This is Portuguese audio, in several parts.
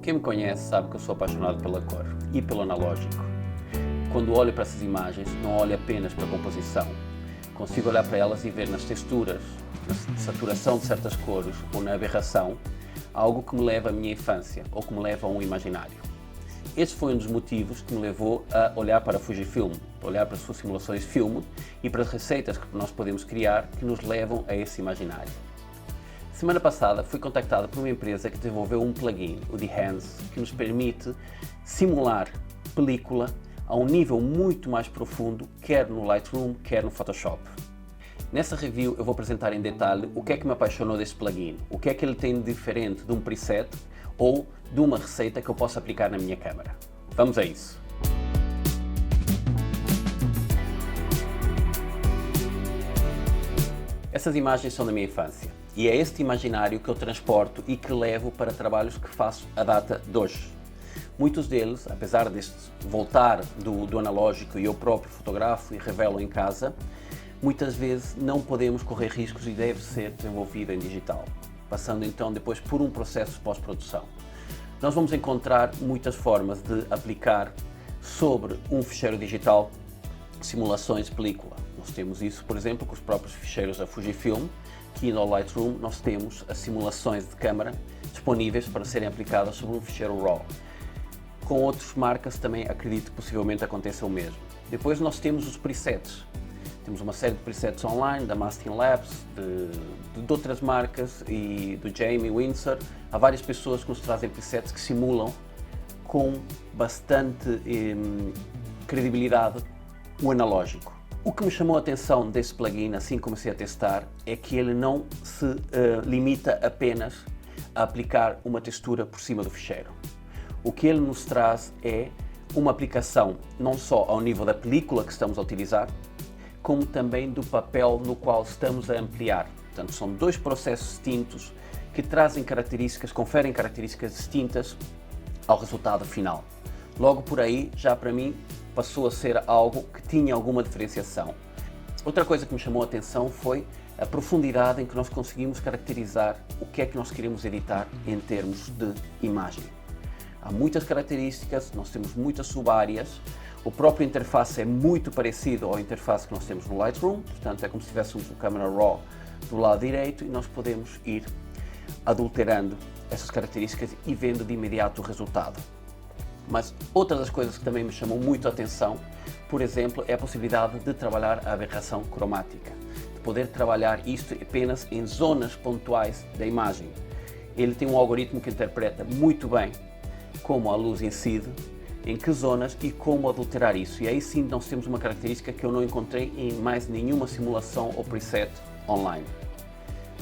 Quem me conhece sabe que eu sou apaixonado pela cor e pelo analógico. Quando olho para essas imagens, não olho apenas para a composição. Consigo olhar para elas e ver nas texturas, na saturação de certas cores ou na aberração, algo que me leva à minha infância ou que me leva a um imaginário. Este foi um dos motivos que me levou a olhar para a Fujifilm, a olhar para as suas simulações de filme e para as receitas que nós podemos criar que nos levam a esse imaginário. Semana passada fui contactado por uma empresa que desenvolveu um plugin, o Behance, que nos permite simular película a um nível muito mais profundo, quer no Lightroom, quer no Photoshop. Nessa review eu vou apresentar em detalhe o que é que me apaixonou deste plugin, o que é que ele tem de diferente de um preset ou de uma receita que eu posso aplicar na minha câmera. Vamos a isso! Essas imagens são da minha infância e é este imaginário que eu transporto e que levo para trabalhos que faço à data de hoje. Muitos deles, apesar deste voltar do analógico e eu próprio fotografo e revelo em casa, muitas vezes não podemos correr riscos e deve ser desenvolvido em digital, passando então depois por um processo de pós-produção. Nós vamos encontrar muitas formas de aplicar sobre um ficheiro digital simulações de película. Nós temos isso, por exemplo, com os próprios ficheiros da Fujifilm, que no Lightroom nós temos as simulações de câmara disponíveis para serem aplicadas sobre um ficheiro RAW. Com outras marcas também acredito que possivelmente aconteça o mesmo. Depois nós temos os presets. Temos uma série de presets online, da Mastin Labs, de outras marcas e do Jamie Windsor. Há várias pessoas que nos trazem presets que simulam com bastante credibilidade o analógico. O que me chamou a atenção desse plugin, assim que comecei a testar, é que ele não se limita apenas a aplicar uma textura por cima do ficheiro. O que ele nos traz é uma aplicação não só ao nível da película que estamos a utilizar, como também do papel no qual estamos a ampliar. Portanto, são dois processos distintos que trazem características, conferem características distintas ao resultado final. Logo por aí, já para mim, passou a ser algo que tinha alguma diferenciação. Outra coisa que me chamou a atenção foi a profundidade em que nós conseguimos caracterizar o que é que nós queremos editar em termos de imagem. Há muitas características, nós temos muitas subáreas, o próprio interface é muito parecido à interface que nós temos no Lightroom, portanto é como se tivéssemos o Camera Raw do lado direito e nós podemos ir adulterando essas características e vendo de imediato o resultado. Mas outra das coisas que também me chamou muito a atenção, por exemplo, é a possibilidade de trabalhar a aberração cromática, de poder trabalhar isto apenas em zonas pontuais da imagem. Ele tem um algoritmo que interpreta muito bem como a luz incide, em que zonas e como adulterar isso. E aí sim nós temos uma característica que eu não encontrei em mais nenhuma simulação ou preset online.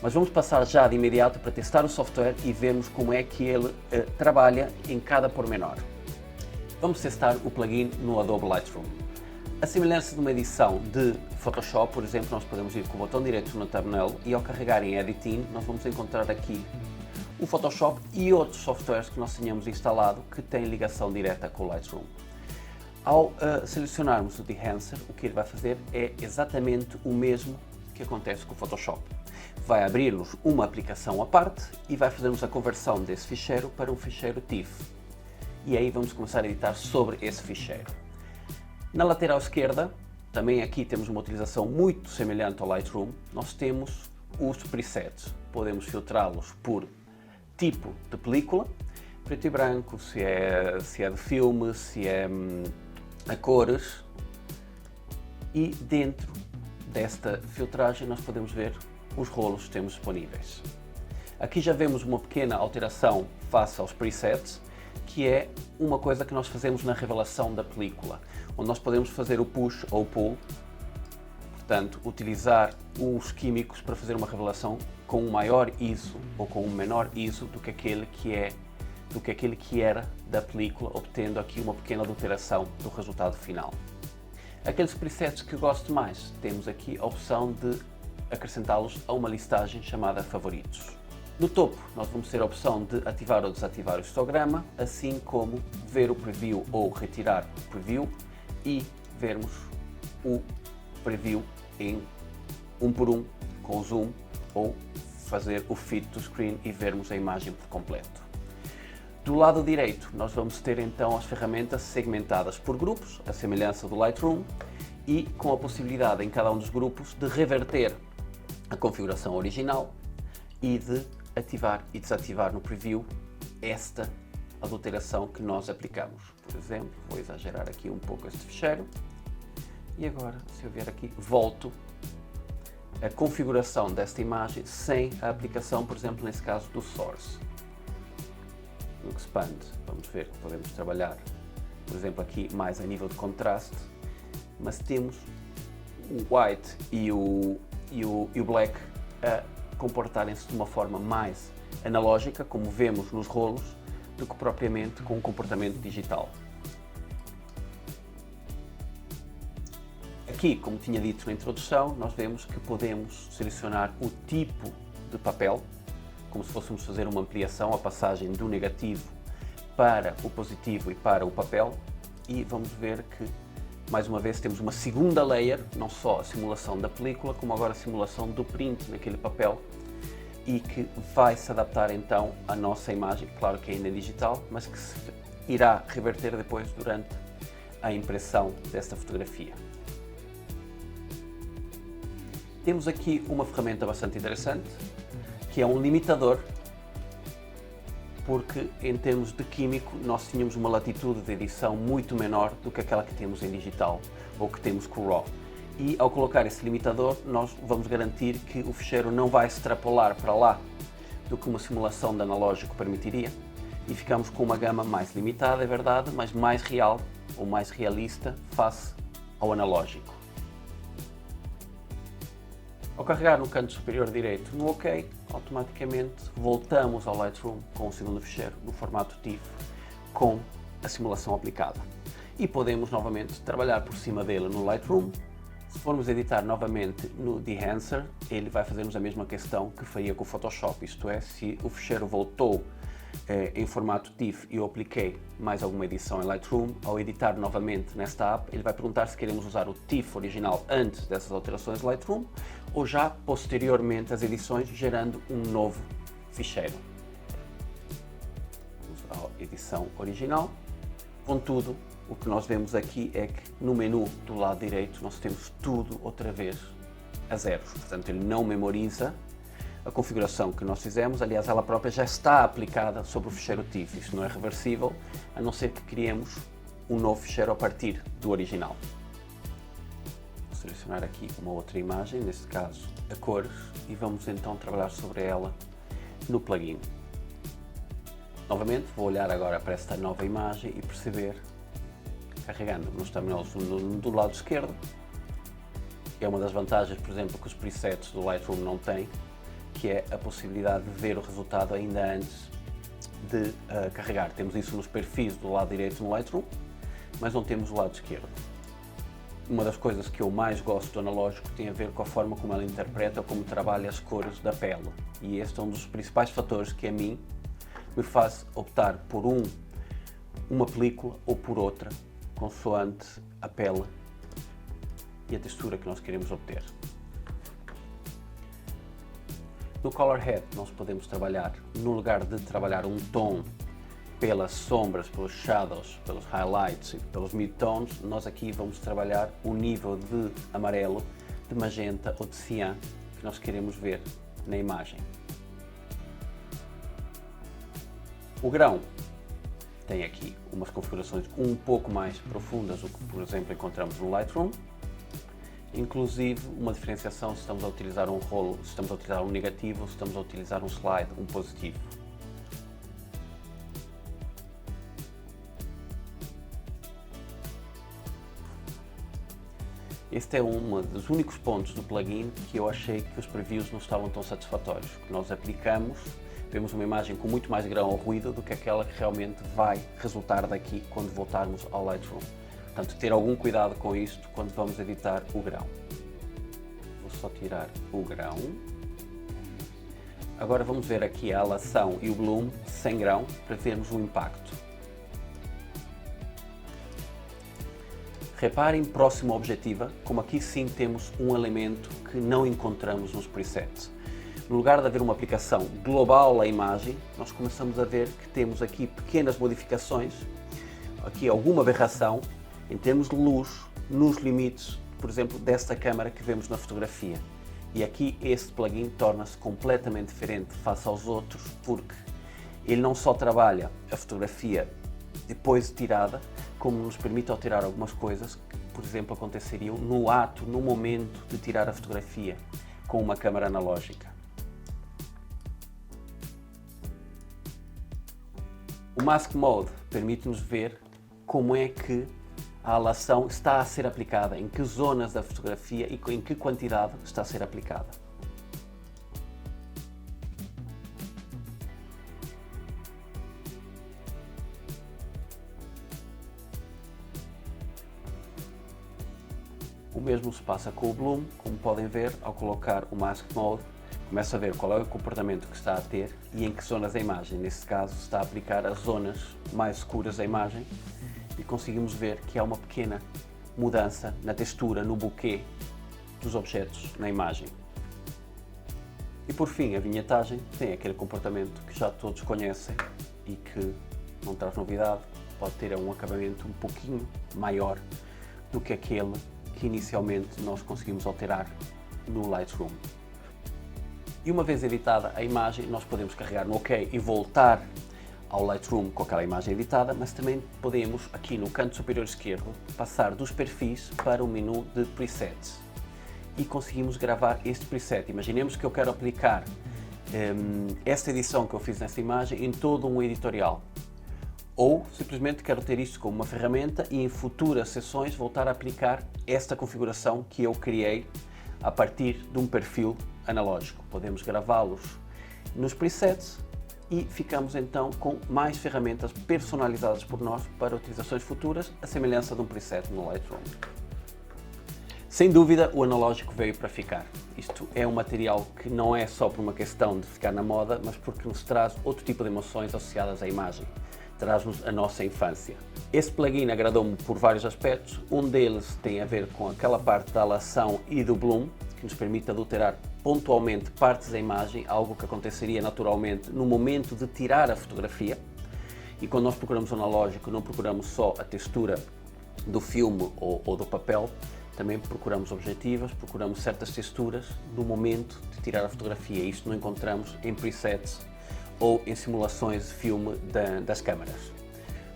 Mas vamos passar já de imediato para testar o software e vermos como é que ele trabalha em cada pormenor. Vamos testar o plugin no Adobe Lightroom. A semelhança de uma edição de Photoshop, por exemplo, nós podemos ir com o botão direito no thumbnail e ao carregar em Editing, nós vamos encontrar aqui o Photoshop e outros softwares que nós tenhamos instalado que têm ligação direta com o Lightroom. Ao selecionarmos o Behance, o que ele vai fazer é exatamente o mesmo que acontece com o Photoshop. Vai abrir-nos uma aplicação à parte e vai fazer-nos a conversão desse ficheiro para um ficheiro TIFF. E aí vamos começar a editar sobre esse ficheiro. Na lateral esquerda, também aqui temos uma utilização muito semelhante ao Lightroom, nós temos os presets. Podemos filtrá-los por tipo de película, preto e branco, se é de filme, se é a cores, e dentro desta filtragem nós podemos ver os rolos que temos disponíveis. Aqui já vemos uma pequena alteração face aos presets, que é uma coisa que nós fazemos na revelação da película, onde nós podemos fazer o push ou o pull, portanto, utilizar os químicos para fazer uma revelação com um maior ISO ou com um menor ISO do que aquele que era da película, obtendo aqui uma pequena alteração do resultado final. Aqueles presets que eu gosto mais, temos aqui a opção de acrescentá-los a uma listagem chamada favoritos. No topo, nós vamos ter a opção de ativar ou desativar o histograma, assim como ver o preview ou retirar o preview e vermos o preview em 1 por 1 com zoom ou fazer o fit to screen e vermos a imagem por completo. Do lado direito, nós vamos ter então as ferramentas segmentadas por grupos, a semelhança do Lightroom, e com a possibilidade em cada um dos grupos de reverter a configuração original e de ativar e desativar no preview esta adulteração que nós aplicamos. Por exemplo, vou exagerar aqui um pouco este ficheiro e agora, se eu vier aqui, volto a configuração desta imagem sem a aplicação, por exemplo, nesse caso do Source. No Expand, vamos ver que podemos trabalhar, por exemplo, aqui mais a nível de contraste, mas temos o White e o Black a comportarem-se de uma forma mais analógica, como vemos nos rolos, do que propriamente com um comportamento digital. Aqui, como tinha dito na introdução, nós vemos que podemos selecionar o tipo de papel, como se fôssemos fazer uma ampliação, a passagem do negativo para o positivo e para o papel, e vamos ver que, mais uma vez, temos uma segunda layer, não só a simulação da película, como agora a simulação do print naquele papel, e que vai se adaptar então à nossa imagem, claro que ainda é digital, mas que se irá reverter depois durante a impressão desta fotografia. Temos aqui uma ferramenta bastante interessante, que é um limitador, porque em termos de químico nós tínhamos uma latitude de edição muito menor do que aquela que temos em digital ou que temos com o RAW. E ao colocar esse limitador nós vamos garantir que o ficheiro não vai extrapolar para lá do que uma simulação de analógico permitiria e ficamos com uma gama mais limitada, é verdade, mas mais real ou mais realista face ao analógico. Ao carregar no canto superior direito no OK, automaticamente voltamos ao Lightroom com o segundo ficheiro no formato TIFF com a simulação aplicada. E podemos novamente trabalhar por cima dele no Lightroom. Se formos editar novamente no Dehancer, ele vai fazer-nos a mesma questão que faria com o Photoshop, isto é, se o ficheiro voltou em formato TIFF e eu apliquei mais alguma edição em Lightroom, ao editar novamente nesta app, ele vai perguntar se queremos usar o TIFF original antes dessas alterações de Lightroom ou já posteriormente as edições gerando um novo ficheiro. Vamos à edição original. Contudo, o que nós vemos aqui é que no menu do lado direito nós temos tudo outra vez a zeros, portanto ele não memoriza a configuração que nós fizemos, aliás ela própria já está aplicada sobre o ficheiro TIFF, isto não é reversível, a não ser que criemos um novo ficheiro a partir do original. Vou selecionar aqui uma outra imagem, neste caso a cores, e vamos então trabalhar sobre ela no plugin. Novamente vou olhar agora para esta nova imagem e perceber, carregando nos terminais do lado esquerdo, que é uma das vantagens, por exemplo, que os presets do Lightroom não têm, que é a possibilidade de ver o resultado ainda antes de carregar. Temos isso nos perfis do lado direito no Lightroom, mas não temos o lado esquerdo. Uma das coisas que eu mais gosto do analógico tem a ver com a forma como ela interpreta, como trabalha as cores da pele. E este é um dos principais fatores que a mim me faz optar por uma película ou por outra, consoante a pele e a textura que nós queremos obter. No Color Head nós podemos trabalhar, no lugar de trabalhar um tom pelas sombras, pelos shadows, pelos highlights e pelos midtones, nós aqui vamos trabalhar o nível de amarelo, de magenta ou de cian que nós queremos ver na imagem. O grão tem aqui umas configurações um pouco mais profundas do que, por exemplo, encontramos no Lightroom. Inclusive uma diferenciação se estamos a utilizar um rolo, se estamos a utilizar um negativo, se estamos a utilizar um slide, um positivo. Este é um dos únicos pontos do plugin que eu achei que os previews não estavam tão satisfatórios, que nós aplicamos, vemos uma imagem com muito mais grão ou ruído do que aquela que realmente vai resultar daqui quando voltarmos ao Lightroom. Portanto, ter algum cuidado com isto quando vamos editar o grão. Vou só tirar o grão. Agora vamos ver aqui a alação e o bloom sem grão para vermos o impacto. Reparem próximo à objetiva, como aqui sim temos um elemento que não encontramos nos presets. No lugar de haver uma aplicação global à imagem, nós começamos a ver que temos aqui pequenas modificações, aqui alguma aberração em termos de luz nos limites, por exemplo, desta câmara que vemos na fotografia. E aqui este plugin torna-se completamente diferente face aos outros, porque ele não só trabalha a fotografia depois de tirada, como nos permite alterar algumas coisas que, por exemplo, aconteceriam no ato, no momento de tirar a fotografia com uma câmara analógica. O Mask Mode permite-nos ver como é que a halação está a ser aplicada, em que zonas da fotografia e em que quantidade está a ser aplicada. O mesmo se passa com o Bloom. Como podem ver, ao colocar o Mask Mode, começa a ver qual é o comportamento que está a ter e em que zonas da imagem. Neste caso, está a aplicar as zonas mais escuras da imagem e conseguimos ver que há uma pequena mudança na textura, no bokeh dos objetos na imagem. E por fim, a vinhetagem tem aquele comportamento que já todos conhecem e que não traz novidade, pode ter um acabamento um pouquinho maior do que aquele que inicialmente nós conseguimos alterar no Lightroom. E uma vez editada a imagem, nós podemos carregar no OK e voltar ao Lightroom com aquela imagem editada, mas também podemos, aqui no canto superior esquerdo, passar dos perfis para o menu de presets e conseguimos gravar este preset. Imaginemos que eu quero aplicar esta edição que eu fiz nesta imagem em todo um editorial, ou simplesmente quero ter isto como uma ferramenta e em futuras sessões voltar a aplicar esta configuração que eu criei a partir de um perfil analógico. Podemos gravá-los nos presets e ficamos então com mais ferramentas personalizadas por nós para utilizações futuras, a semelhança de um preset no Lightroom. Sem dúvida, o analógico veio para ficar. Isto é um material que não é só por uma questão de ficar na moda, mas porque nos traz outro tipo de emoções associadas à imagem. Traz-nos a nossa infância. Este plugin agradou-me por vários aspectos. Um deles tem a ver com aquela parte da halação e do bloom, que nos permite adulterar pontualmente partes da imagem, algo que aconteceria naturalmente no momento de tirar a fotografia. E quando nós procuramos o analógico, não procuramos só a textura do filme ou do papel, também procuramos objetivas, procuramos certas texturas no momento de tirar a fotografia. Isto não encontramos em presets ou em simulações de filme das câmaras.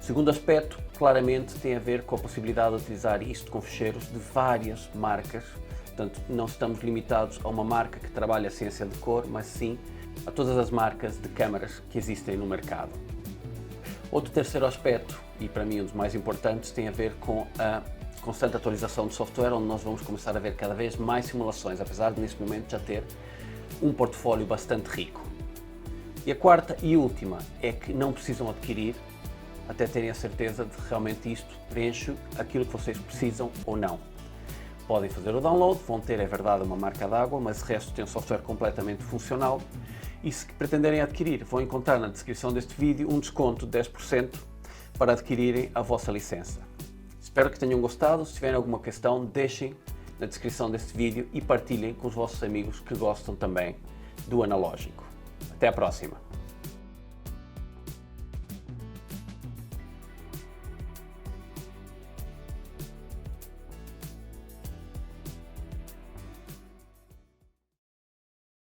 O segundo aspecto, claramente, tem a ver com a possibilidade de utilizar isto com ficheiros de várias marcas. Portanto, não estamos limitados a uma marca que trabalha a ciência de cor, mas sim a todas as marcas de câmaras que existem no mercado. Outro terceiro aspecto, e para mim um dos mais importantes, tem a ver com a constante atualização do software, onde nós vamos começar a ver cada vez mais simulações, apesar de neste momento já ter um portfólio bastante rico. E a quarta e última é que não precisam adquirir até terem a certeza de que realmente isto preenche aquilo que vocês precisam ou não. Podem fazer o download, vão ter, é verdade, uma marca d'água, mas o resto tem um software completamente funcional. E se pretenderem adquirir, vão encontrar na descrição deste vídeo um desconto de 10% para adquirirem a vossa licença. Espero que tenham gostado. Se tiverem alguma questão, deixem na descrição deste vídeo e partilhem com os vossos amigos que gostam também do analógico. Até à próxima!